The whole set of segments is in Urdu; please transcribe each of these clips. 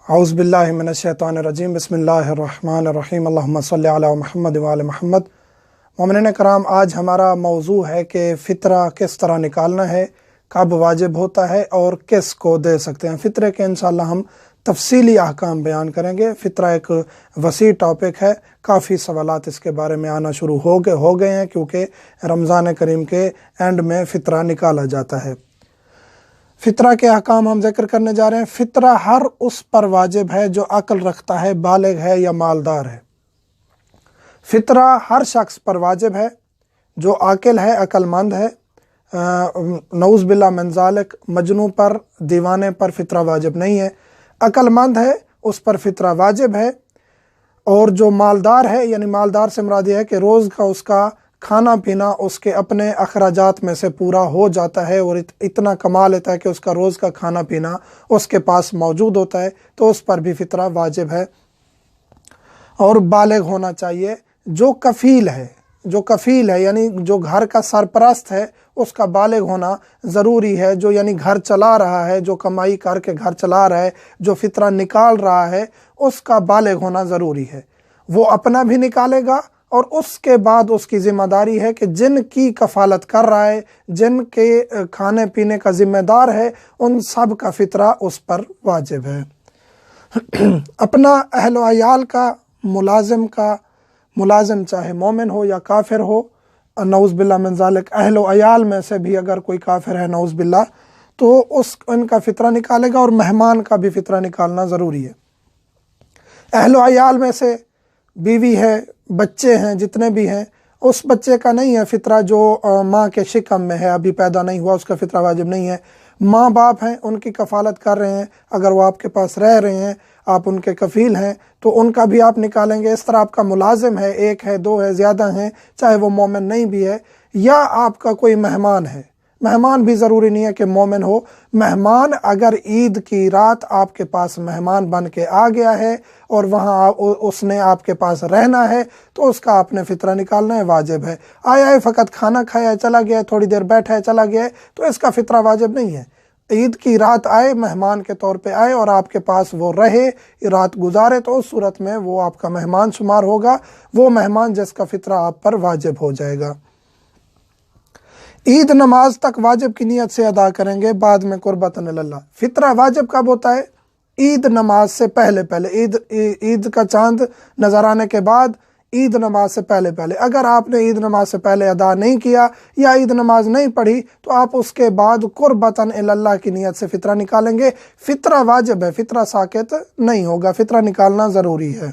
اعوذ باللہ من الشیطان الرجیم بسم اللہ الرحمن الرحیم اللہم صلی علی محمد وعلی محمد۔ مومنین کرام، آج ہمارا موضوع ہے کہ فطرہ کس طرح نکالنا ہے، کب واجب ہوتا ہے اور کس کو دے سکتے ہیں۔ فطرے کے انشاءاللہ ہم تفصیلی احکام بیان کریں گے۔ فطرہ ایک وسیع ٹاپک ہے، کافی سوالات اس کے بارے میں آنا شروع ہو گئے ہیں کیونکہ رمضان کریم کے اینڈ میں فطرہ نکالا جاتا ہے۔ فطرہ کے احکام ہم ذکر کرنے جا رہے ہیں۔ فطرہ ہر اس پر واجب ہے جو عقل رکھتا ہے، بالغ ہے یا مالدار ہے۔ فطرہ ہر شخص پر واجب ہے جو عاقل ہے، عقل مند ہے۔ نعوذ باللہ من ذالک، مجنون پر، دیوانے پر فطرہ واجب نہیں ہے۔ عقل مند ہے اس پر فطرہ واجب ہے، اور جو مالدار ہے، یعنی مالدار سے مراد یہ ہے کہ روز کا اس کا کھانا پینا اس کے اپنے اخراجات میں سے پورا ہو جاتا ہے اور اتنا کما لیتا ہے کہ اس کا روز کا کھانا پینا اس کے پاس موجود ہوتا ہے، تو اس پر بھی فطرہ واجب ہے۔ اور بالغ ہونا چاہیے۔ جو کفیل ہے یعنی جو گھر کا سرپرست ہے، اس کا بالغ ہونا ضروری ہے۔ جو یعنی گھر چلا رہا ہے، جو کمائی کر کے گھر چلا رہا ہے، جو فطرہ نکال رہا ہے، اس کا بالغ ہونا ضروری ہے۔ وہ اپنا بھی نکالے گا، اور اس کے بعد اس کی ذمہ داری ہے کہ جن کی کفالت کر رہا ہے، جن کے کھانے پینے کا ذمہ دار ہے، ان سب کا فطرہ اس پر واجب ہے۔ اپنا اہل و عیال کا ملازم چاہے مومن ہو یا کافر ہو، نعوذ باللہ من ذالک، اہل و عیال میں سے بھی اگر کوئی کافر ہے نعوذ باللہ، تو ان کا فطرہ نکالے گا، اور مہمان کا بھی فطرہ نکالنا ضروری ہے۔ اہل و عیال میں سے بیوی ہے، بچے ہیں، جتنے بھی ہیں، اس بچے کا نہیں ہے فطرہ جو ماں کے شکم میں ہے، ابھی پیدا نہیں ہوا، اس کا فطرہ واجب نہیں ہے۔ ماں باپ ہیں، ان کی کفالت کر رہے ہیں، اگر وہ آپ کے پاس رہ رہے ہیں، آپ ان کے کفیل ہیں، تو ان کا بھی آپ نکالیں گے۔ اس طرح آپ کا ملازم ہے، ایک ہے، دو ہے، زیادہ ہیں، چاہے وہ مومن نہیں بھی ہے، یا آپ کا کوئی مہمان ہے۔ مہمان بھی ضروری نہیں ہے کہ مومن ہو۔ مہمان اگر عید کی رات آپ کے پاس مہمان بن کے آ گیا ہے اور وہاں اس نے آپ کے پاس رہنا ہے، تو اس کا آپ نے فطرہ نکالنا ہے، واجب ہے۔ آیا ہے، فقط کھانا کھایا ہے، چلا گیا ہے، تھوڑی دیر بیٹھا ہے، چلا گیا ہے، تو اس کا فطرہ واجب نہیں ہے۔ عید کی رات آئے، مہمان کے طور پہ آئے اور آپ کے پاس وہ رہے، رات گزارے، تو اس صورت میں وہ آپ کا مہمان شمار ہوگا، وہ مہمان جس کا فطرہ آپ پر واجب ہو جائے گا۔ عید نماز تک واجب کی نیت سے ادا کریں گے، بعد میں قربتاً اللہ۔ فطرہ واجب کب ہوتا ہے؟ عید نماز سے پہلے عید کا چاند نظر آنے کے بعد، عید نماز سے پہلے اگر آپ نے عید نماز سے پہلے ادا نہیں کیا یا عید نماز نہیں پڑھی، تو آپ اس کے بعد قربتاً اللہ کی نیت سے فطرہ نکالیں گے۔ فطرہ واجب ہے، فطرہ ساقط نہیں ہوگا، فطرہ نکالنا ضروری ہے۔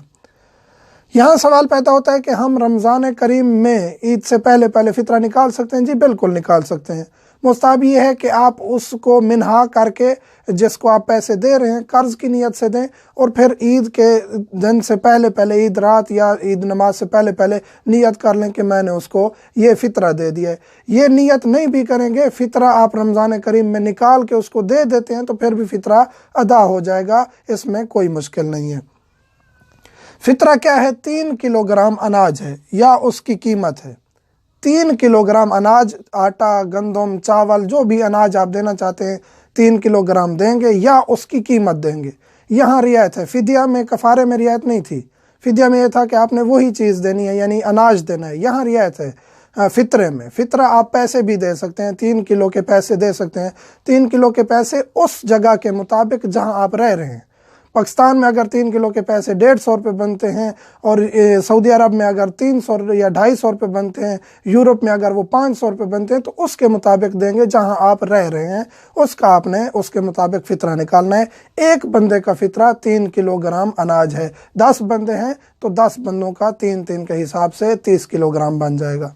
یہاں سوال پیدا ہوتا ہے کہ ہم رمضان کریم میں عید سے پہلے فطرہ نکال سکتے ہیں؟ جی بالکل نکال سکتے ہیں۔ مستحب یہ ہے کہ آپ اس کو منہا کر کے، جس کو آپ پیسے دے رہے ہیں، قرض کی نیت سے دیں، اور پھر عید کے دن سے پہلے عید رات یا عید نماز سے پہلے نیت کر لیں کہ میں نے اس کو یہ فطرہ دے دیا ہے۔ یہ نیت نہیں بھی کریں گے، فطرہ آپ رمضان کریم میں نکال کے اس کو دے دیتے ہیں، تو پھر بھی فطرہ ادا ہو جائے گا، اس میں کوئی مشکل نہیں ہے۔ فطرہ کیا ہے؟ 3 کلوگرام اناج ہے یا اس کی قیمت ہے۔ 3 کلوگرام اناج، آٹا، گندم، چاول، جو بھی اناج آپ دینا چاہتے ہیں، 3 کلوگرام دیں گے یا اس کی قیمت دیں گے۔ یہاں رعایت ہے، فدیہ میں، کفارے میں رعایت نہیں تھی۔ فدیہ میں یہ تھا کہ آپ نے وہی چیز دینی ہے، یعنی اناج دینا ہے۔ یہاں رعایت ہے فطرے میں۔ فطرہ آپ پیسے بھی دے سکتے ہیں، 3 کلو کے پیسے دے سکتے ہیں۔ 3 کلو کے پیسے اس جگہ کے مطابق جہاں آپ رہ رہے ہیں۔ پاکستان میں اگر 3 کلو کے پیسے 150 روپے بنتے ہیں، اور سعودی عرب میں اگر 300 یا 250 روپے بنتے ہیں، یورپ میں اگر وہ 500 روپے بنتے ہیں، تو اس کے مطابق دیں گے جہاں آپ رہ رہے ہیں، اس کا آپ نے اس کے مطابق فطرہ نکالنا ہے۔ ایک بندے کا فطرہ 3 کلوگرام اناج ہے۔ 10 بندے ہیں تو 10 بندوں کا 3 کے حساب سے 30 کلوگرام بن جائے گا۔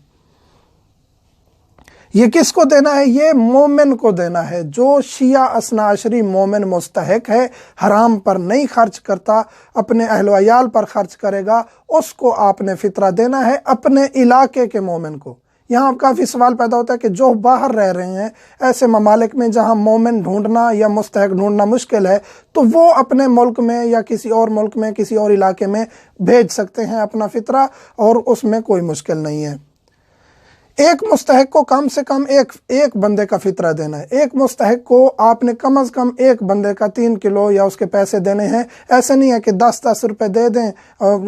یہ کس کو دینا ہے؟ یہ مومن کو دینا ہے، جو شیعہ اثنا عشری مومن مستحق ہے، حرام پر نہیں خرچ کرتا، اپنے اہل و عیال پر خرچ کرے گا، اس کو آپ نے فطرہ دینا ہے، اپنے علاقے کے مومن کو۔ یہاں کافی سوال پیدا ہوتا ہے کہ جو باہر رہ رہے ہیں، ایسے ممالک میں جہاں مومن ڈھونڈنا یا مستحق ڈھونڈنا مشکل ہے، تو وہ اپنے ملک میں یا کسی اور ملک میں، کسی اور علاقے میں بھیج سکتے ہیں اپنا فطرہ، اور اس میں کوئی مشکل نہیں ہے۔ ایک مستحق کو کم سے کم ایک بندے کا فطرہ دینا ہے. ایک مستحق کو آپ نے کم از کم ایک بندے کا 3 کلو یا اس کے پیسے دینے ہیں. ایسے نہیں ہے کہ 10 روپے دے دیں,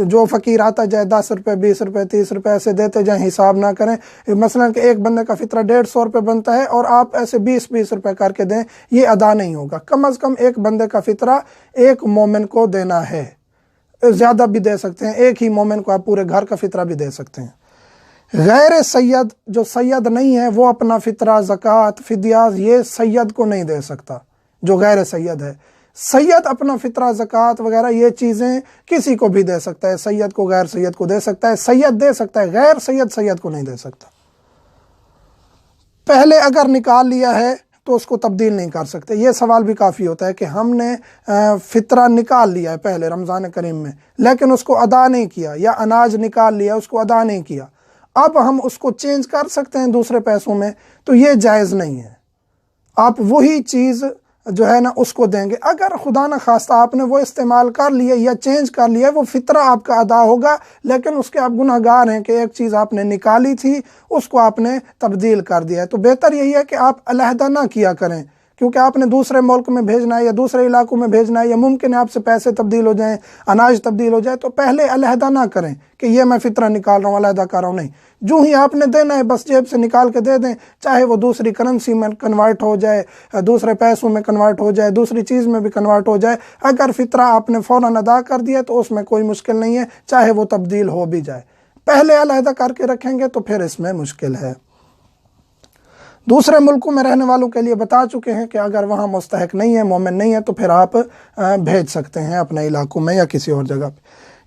جو فقیر آتا جائے 10 روپے 20 روپے 30 روپے ایسے دیتے جائیں, حساب نہ کریں. مثلا کہ ایک بندے کا فطرہ 150 روپے بنتا ہے اور آپ ایسے 20 روپے کر کے دیں, یہ ادا نہیں ہوگا. کم از کم ایک بندے کا فطرہ ایک مومن کو دینا ہے. زیادہ بھی دے سکتے ہیں, ایک ہی مومن کو آپ پورے گھر کا فطرہ بھی دے سکتے ہیں. غیر سید, جو سید نہیں ہے, وہ اپنا فطرہ, زکوٰۃ, فدیہ یہ سید کو نہیں دے سکتا جو غیر سید ہے. سید اپنا فطرہ, زکوٰۃ وغیرہ یہ چیزیں کسی کو بھی دے سکتا ہے. سید کو غیر سید کو دے سکتا ہے, سید دے سکتا ہے, غیر سید سید کو نہیں دے سکتا. پہلے اگر نکال لیا ہے تو اس کو تبدیل نہیں کر سکتے. یہ سوال بھی کافی ہوتا ہے کہ ہم نے فطرہ نکال لیا ہے پہلے رمضان کریم میں, لیکن اس کو ادا نہیں کیا, یا اناج نکال لیا اس کو ادا نہیں کیا, اب ہم اس کو چینج کر سکتے ہیں دوسرے پیسوں میں, تو یہ جائز نہیں ہے. آپ وہی چیز جو ہے نا اس کو دیں گے. اگر خدا نہ خواستہ آپ نے وہ استعمال کر لیے یا چینج کر لیا, وہ فطرہ آپ کا ادا ہوگا, لیکن اس کے آپ گناہ گار ہیں کہ ایک چیز آپ نے نکالی تھی اس کو آپ نے تبدیل کر دیا ہے. تو بہتر یہی ہے کہ آپ علیحدہ نہ کیا کریں, کیونکہ آپ نے دوسرے ملک میں بھیجنا ہے یا دوسرے علاقوں میں بھیجنا ہے, یا ممکن ہے آپ سے پیسے تبدیل ہو جائیں, اناج تبدیل ہو جائے, تو پہلے علیحدہ نہ کریں کہ یہ میں فطرہ نکال رہا ہوں علیحدہ کر رہا ہوں. نہیں, جو ہی آپ نے دینا ہے بس جیب سے نکال کے دے دیں, چاہے وہ دوسری کرنسی میں کنورٹ ہو جائے, دوسرے پیسوں میں کنورٹ ہو جائے, دوسری چیز میں بھی کنورٹ ہو جائے. اگر فطرہ آپ نے فوراً ادا کر دیا تو اس میں کوئی مشکل نہیں ہے, چاہے وہ تبدیل ہو بھی جائے. پہلے علیحدہ کر کے رکھیں گے تو پھر اس میں مشکل ہے. دوسرے ملکوں میں رہنے والوں کے لیے بتا چکے ہیں کہ اگر وہاں مستحق نہیں ہے, مومن نہیں ہے, تو پھر آپ بھیج سکتے ہیں اپنے علاقوں میں یا کسی اور جگہ پہ.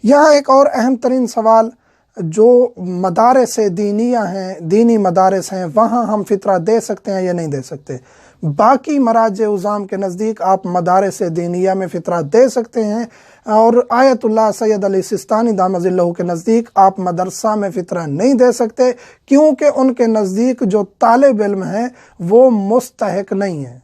یہاں ایک اور اہم ترین سوال, جو مدارس دینیہ ہیں, دینی مدارس ہیں, وہاں ہم فطرہ دے سکتے ہیں یا نہیں دے سکتے؟ باقی مراجع عظام کے نزدیک آپ مدارس دینیہ میں فطرہ دے سکتے ہیں, اور آیت اللہ سید علی سستانی دامت ظلہ کے نزدیک آپ مدرسہ میں فطرہ نہیں دے سکتے, کیونکہ ان کے نزدیک جو طالب علم ہیں وہ مستحق نہیں ہیں,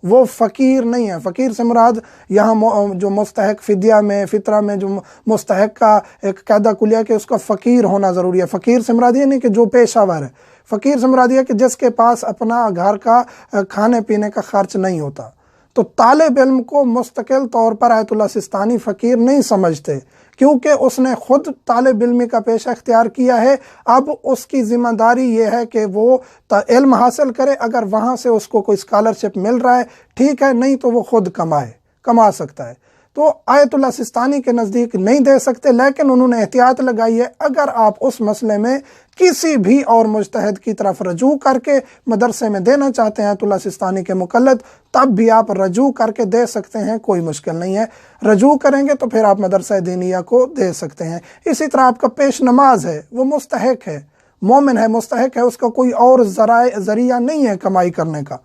وہ فقیر نہیں ہے. فقیر سے مراد یہاں جو مستحق فدیہ میں, فطرہ میں جو مستحق کا ایک قاعدہ کلیہ کہ اس کا فقیر ہونا ضروری ہے. فقیر سے مراد یہ نہیں کہ جو پیشہ ور ہے, فقیر سے مراد یہ کہ جس کے پاس اپنا گھر کا کھانے پینے کا خرچ نہیں ہوتا. تو طالب علم کو مستقل طور پر آیت اللہ سستانی فقیر نہیں سمجھتے, کیونکہ اس نے خود طالب علمی کا پیشہ اختیار کیا ہے. اب اس کی ذمہ داری یہ ہے کہ وہ علم حاصل کرے. اگر وہاں سے اس کو کوئی اسکالرشپ مل رہا ہے ٹھیک ہے, نہیں تو وہ خود کما سکتا ہے. تو آیت اللہ سستانی کے نزدیک نہیں دے سکتے, لیکن انہوں نے احتیاط لگائی ہے. اگر آپ اس مسئلے میں کسی بھی اور مجتہد کی طرف رجوع کر کے مدرسے میں دینا چاہتے ہیں آیت اللہ سستانی کے مقلد, تب بھی آپ رجوع کر کے دے سکتے ہیں, کوئی مشکل نہیں ہے. رجوع کریں گے تو پھر آپ مدرسہ دینیہ کو دے سکتے ہیں. اسی طرح آپ کا پیش نماز ہے, وہ مستحق ہے, مومن ہے, مستحق ہے, اس کا کوئی اور ذریعہ نہیں ہے کمائی کرنے کا,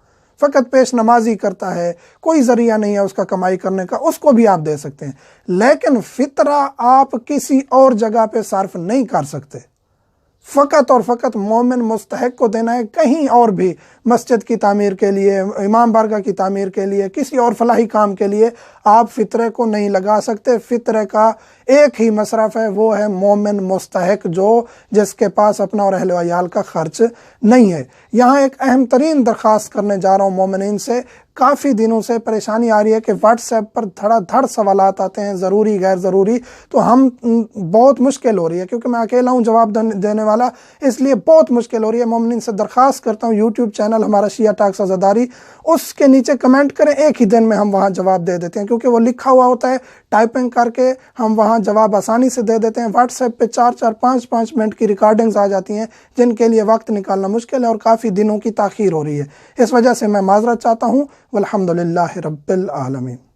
فقط پیش نمازی کرتا ہے, کوئی ذریعہ نہیں ہے اس کا کمائی کرنے کا, اس کو بھی آپ دے سکتے ہیں. لیکن فطرہ آپ کسی اور جگہ پہ صرف نہیں کر سکتے, فقط اور فقط مومن مستحق کو دینا ہے. کہیں اور بھی مسجد کی تعمیر کے لیے, امام بارگاہ کی تعمیر کے لیے, کسی اور فلاحی کام کے لیے آپ فطرے کو نہیں لگا سکتے. فطرے کا ایک ہی مصرف ہے, وہ ہے مومن مستحق, جس کے پاس اپنا اور اہل و عیال کا خرچ نہیں ہے. یہاں ایک اہم ترین درخواست کرنے جا رہا ہوں مومنین سے. کافی دنوں سے پریشانی آ رہی ہے کہ واٹس ایپ پر دھڑا دھڑ سوالات آتے ہیں, ضروری غیر ضروری, تو ہم بہت مشکل ہو رہی ہے, کیونکہ میں اکیلا ہوں جواب دینے والا, اس لیے بہت مشکل ہو رہی ہے. مومنین سے درخواست کرتا ہوں, یوٹیوب چینل ہمارا شیعہ ٹاکس عزاداری, اس کے نیچے کمنٹ کریں, ایک ہی دن میں ہم وہاں جواب دے دیتے ہیں, کیونکہ وہ لکھا ہوا ہوتا ہے, ٹائپنگ کر کے ہم وہاں جواب آسانی سے دے دیتے ہیں. واٹس ایپ پہ 4-5 منٹ کی ریکارڈنگز آ جاتی ہیں, جن کے لیے وقت نکالنا مشکل ہے, اور کافی دنوں کی تاخیر ہو رہی ہے. اس وجہ سے میں معذرت چاہتا ہوں. والحمدللہ رب العالمین.